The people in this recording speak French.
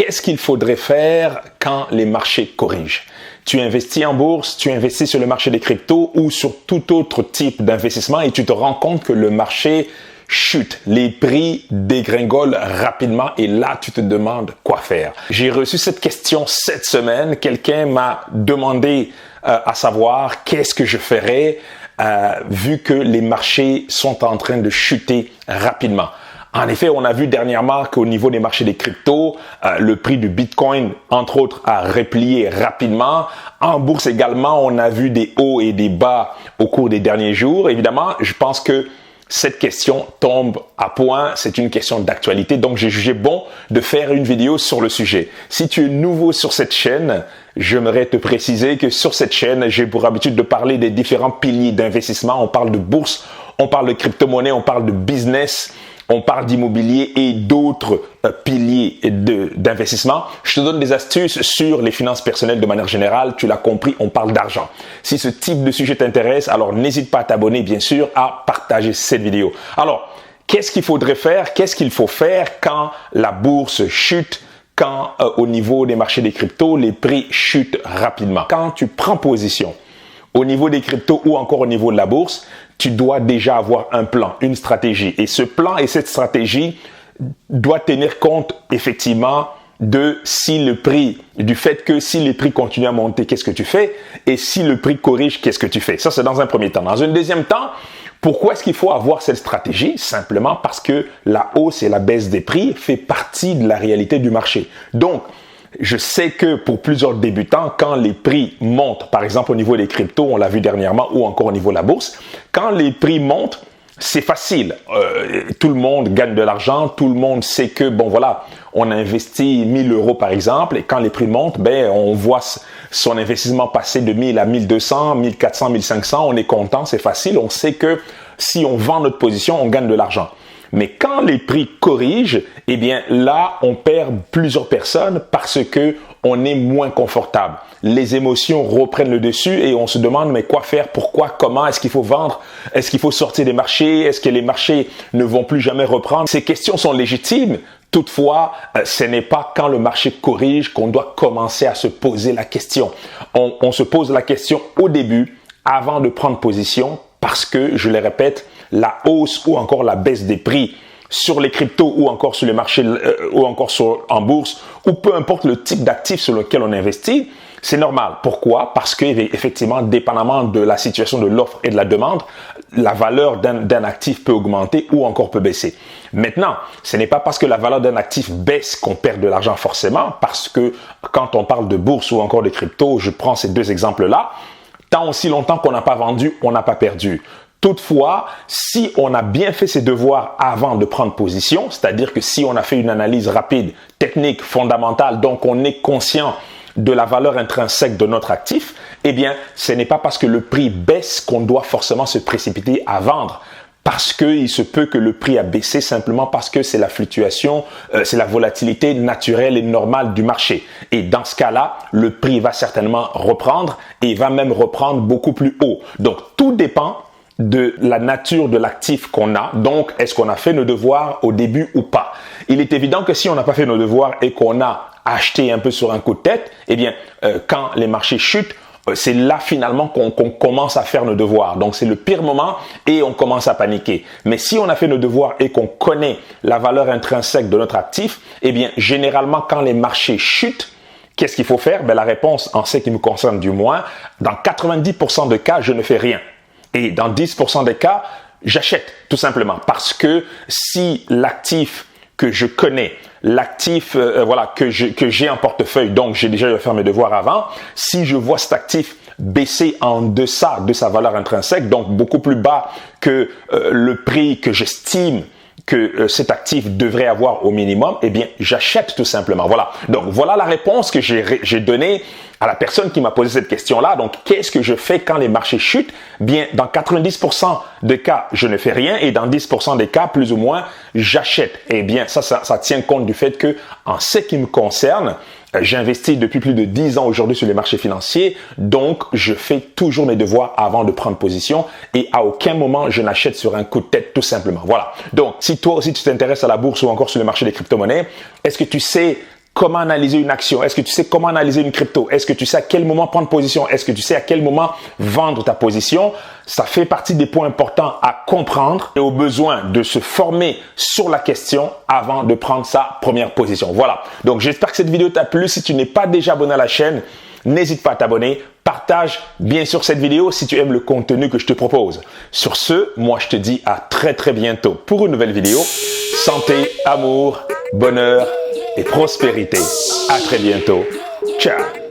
qu'est-ce qu'il faudrait faire quand les marchés corrigent? Tu investis en bourse, tu investis sur le marché des cryptos ou sur tout autre type d'investissement et tu te rends compte que le marché chute, les prix dégringolent rapidement et là, tu te demandes quoi faire. J'ai reçu cette question cette semaine. Quelqu'un m'a demandé à savoir qu'est-ce que je ferais vu que les marchés sont en train de chuter rapidement. En effet, on a vu dernièrement qu'au niveau des marchés des cryptos, le prix du Bitcoin, entre autres, a replié rapidement. En bourse également, on a vu des hauts et des bas au cours des derniers jours. Évidemment, je pense que cette question tombe à point, c'est une question d'actualité, donc j'ai jugé bon de faire une vidéo sur le sujet. Si tu es nouveau sur cette chaîne, j'aimerais te préciser que sur cette chaîne, j'ai pour habitude de parler des différents piliers d'investissement. On parle de bourse, on parle de crypto-monnaie, on parle de business, on parle d'immobilier et d'autres piliers d'investissement. Je te donne des astuces sur les finances personnelles de manière générale. Tu l'as compris, on parle d'argent. Si ce type de sujet t'intéresse, alors n'hésite pas à t'abonner, bien sûr, à partager cette vidéo. Alors, qu'est-ce qu'il faudrait faire? Qu'est-ce qu'il faut faire quand la bourse chute? Quand au niveau des marchés des cryptos, les prix chutent rapidement? Quand tu prends position au niveau des cryptos ou encore au niveau de la bourse, tu dois déjà avoir un plan, une stratégie. Et ce plan et cette stratégie doit tenir compte effectivement de du fait que si les prix continuent à monter, qu'est-ce que tu fais? Et si le prix corrige, qu'est-ce que tu fais? Ça, c'est dans un premier temps. Dans un deuxième temps, pourquoi est-ce qu'il faut avoir cette stratégie? Simplement parce que la hausse et la baisse des prix fait partie de la réalité du marché. Donc, je sais que pour plusieurs débutants, quand les prix montent, par exemple au niveau des cryptos, on l'a vu dernièrement, ou encore au niveau de la bourse, quand les prix montent, c'est facile. Tout le monde gagne de l'argent, tout le monde sait que, bon voilà, on a investi 1000 euros par exemple, et quand les prix montent, on voit son investissement passer de 1000 à 1200, 1400, 1500, on est content, c'est facile, on sait que si on vend notre position, on gagne de l'argent. Mais quand les prix corrigent, eh bien là, on perd plusieurs personnes parce que on est moins confortable. Les émotions reprennent le dessus et on se demande mais quoi faire, pourquoi, comment, est-ce qu'il faut vendre, est-ce qu'il faut sortir des marchés, est-ce que les marchés ne vont plus jamais reprendre? Ces questions sont légitimes. Toutefois, ce n'est pas quand le marché corrige qu'on doit commencer à se poser la question. On se pose la question au début, avant de prendre position, parce que, je le répète, la hausse ou encore la baisse des prix sur les cryptos ou encore sur les marchés ou encore en bourse ou peu importe le type d'actif sur lequel on investit, c'est normal. Pourquoi? Parce que effectivement, dépendamment de la situation de l'offre et de la demande, la valeur d'un actif peut augmenter ou encore peut baisser. Maintenant, ce n'est pas parce que la valeur d'un actif baisse qu'on perd de l'argent forcément, parce que quand on parle de bourse ou encore de crypto, je prends ces deux exemples-là, tant aussi longtemps qu'on n'a pas vendu, on n'a pas perdu. Toutefois, si on a bien fait ses devoirs avant de prendre position, c'est-à-dire que si on a fait une analyse rapide, technique, fondamentale, donc on est conscient de la valeur intrinsèque de notre actif, eh bien, ce n'est pas parce que le prix baisse qu'on doit forcément se précipiter à vendre. Parce qu'il se peut que le prix a baissé simplement parce que c'est la fluctuation, c'est la volatilité naturelle et normale du marché. Et dans ce cas-là, le prix va certainement reprendre et va même reprendre beaucoup plus haut. Donc, tout dépend de la nature de l'actif qu'on a. Donc, est-ce qu'on a fait nos devoirs au début ou pas? Il est évident que si on n'a pas fait nos devoirs et qu'on a acheté un peu sur un coup de tête, eh bien, quand les marchés chutent, c'est là finalement qu'on commence à faire nos devoirs. Donc, c'est le pire moment et on commence à paniquer. Mais si on a fait nos devoirs et qu'on connaît la valeur intrinsèque de notre actif, eh bien, généralement, quand les marchés chutent, qu'est-ce qu'il faut faire? La réponse, en ce qui me concerne du moins, dans 90% de cas, je ne fais rien. Et dans 10% des cas, j'achète tout simplement parce que si l'actif que je connais, l'actif que j'ai en portefeuille, donc j'ai déjà fait mes devoirs avant, si je vois cet actif baisser en deçà de sa valeur intrinsèque, donc beaucoup plus bas que le prix que j'estime que cet actif devrait avoir au minimum, eh bien, j'achète tout simplement. Voilà. Donc, voilà la réponse que j'ai donnée à la personne qui m'a posé cette question-là. Donc, qu'est-ce que je fais quand les marchés chutent? Bien, dans 90% des cas, je ne fais rien et dans 10% des cas, plus ou moins, j'achète. Eh bien, ça tient compte du fait que, en ce qui me concerne, j'investis depuis plus de 10 ans aujourd'hui sur les marchés financiers, donc je fais toujours mes devoirs avant de prendre position et à aucun moment je n'achète sur un coup de tête tout simplement. Voilà. Donc, si toi aussi tu t'intéresses à la bourse ou encore sur le marché des crypto-monnaies, est-ce que tu sais comment analyser une action? Est-ce que tu sais comment analyser une crypto? Est-ce que tu sais à quel moment prendre position? Est-ce que tu sais à quel moment vendre ta position? Ça fait partie des points importants à comprendre et au besoin de se former sur la question avant de prendre sa première position. Voilà. Donc, j'espère que cette vidéo t'a plu. Si tu n'es pas déjà abonné à la chaîne, n'hésite pas à t'abonner. Partage bien sûr cette vidéo si tu aimes le contenu que je te propose. Sur ce, moi je te dis à très bientôt pour une nouvelle vidéo. Santé, amour, bonheur et prospérité. À très bientôt. Ciao.